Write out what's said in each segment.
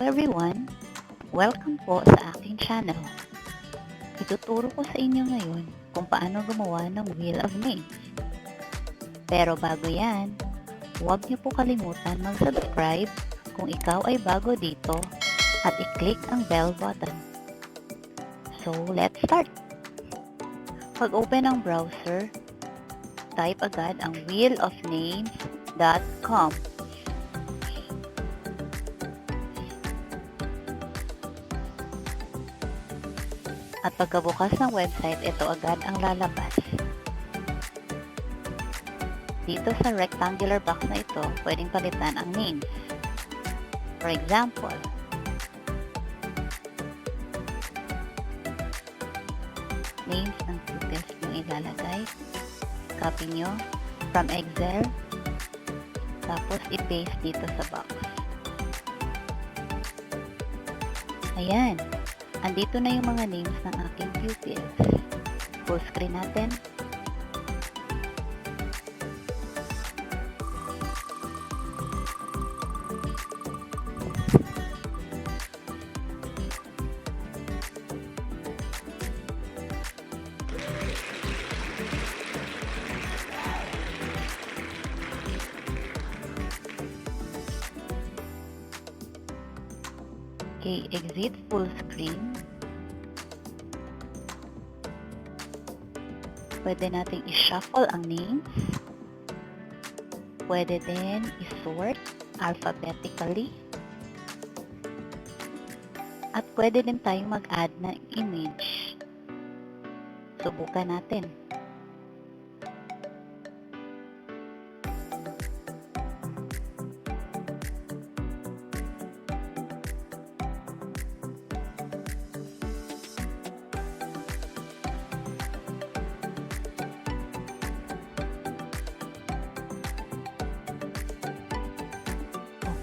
everyone! Welcome po sa aking channel. Ituturo ko sa inyo ngayon kung paano gumawa ng Wheel of Names. Pero bago yan, huwag niyo po kalimutan mag-subscribe kung ikaw ay bago dito at i-click ang bell button. So, let's start! Pag-open ang browser, type agad ang wheelofnames.com. At pagkabukas ng website, ito agad ang lalabas. Dito sa rectangular box na ito, pwedeng palitan ang names. For example, names ng pupils yung ilalagay. Copy nyo from Excel, tapos i-paste dito sa box. Ayan. Andito na yung mga names ng aking pupils. Full screen natin. Okay, exit full screen. Pwede nating i-shuffle ang names. Pwede din i-sort alphabetically. At pwede din tayong mag-add ng image. Subukan natin.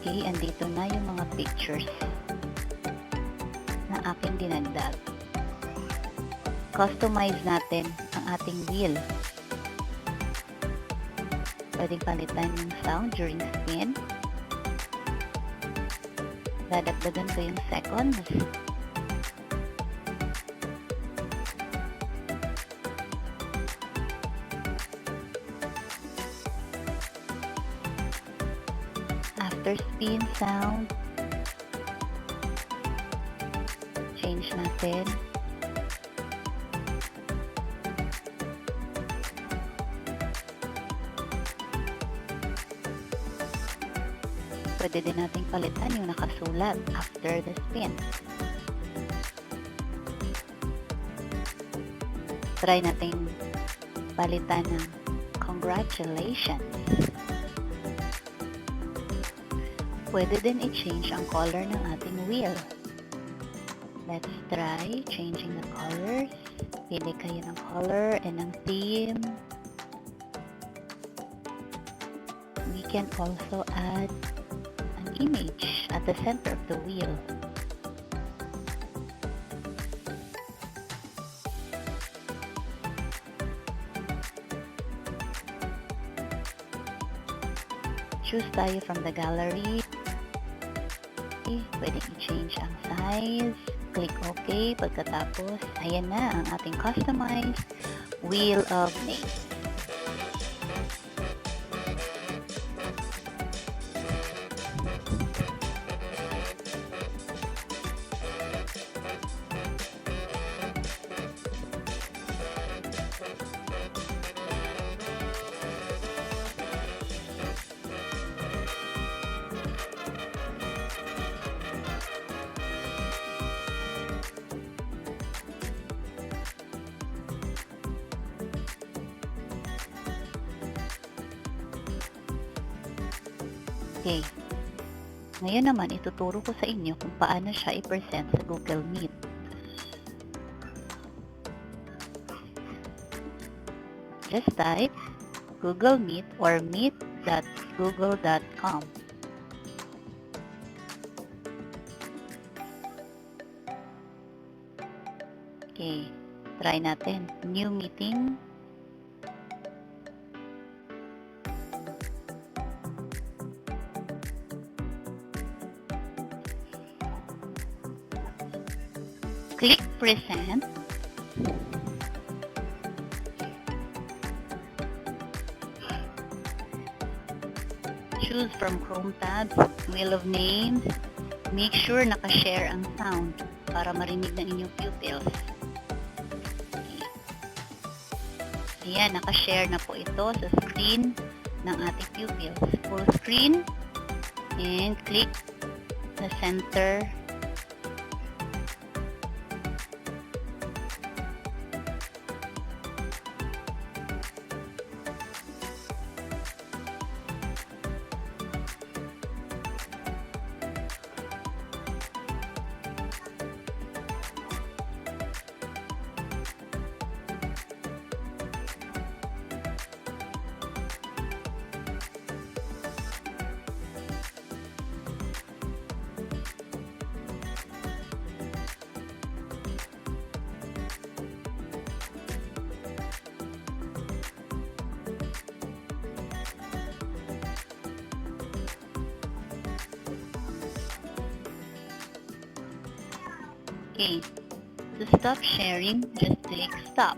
Okay, andito na yung mga pictures na aking dinagdag. Customize natin ang ating wheel. Pwedeng palitan yung sound during spin. Dadagdagan ko yung seconds. After spin sound, change natin. Pwede din natin palitan yung nakasulat after the spin. Try natin palitan ng congratulations. Pwede din i-change ang color ng ating wheel. Let's try changing the colors. Pili kayo ng color and ng theme. We can also add an image at the center of the wheel. Choose tayo from the gallery. Pwede i-change ang size. Click OK. Pagkatapos, ayan na ang ating customized Wheel of Names. Okay. Ngayon naman, ituturo ko sa inyo kung paano siya i-present sa Google Meet. Just type Google Meet or meet.google.com. Okay. Try natin. New meeting. Click Present. Choose from Chrome tabs, Wheel of Names. Make sure naka-share ang sound para marinig ng inyong pupils. Ayan, naka-share na po ito sa screen ng ating pupils. Full screen and click the center. Okay, to stop sharing, just click stop.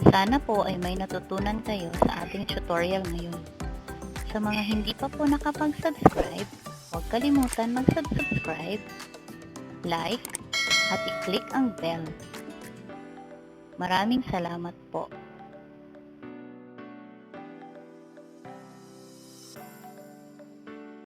Sana po ay may natutunan kayo sa ating tutorial ngayon. Sa mga hindi pa po nakapag-subscribe, huwag kalimutan mag-subscribe, like, at i-click ang bell. Maraming salamat po.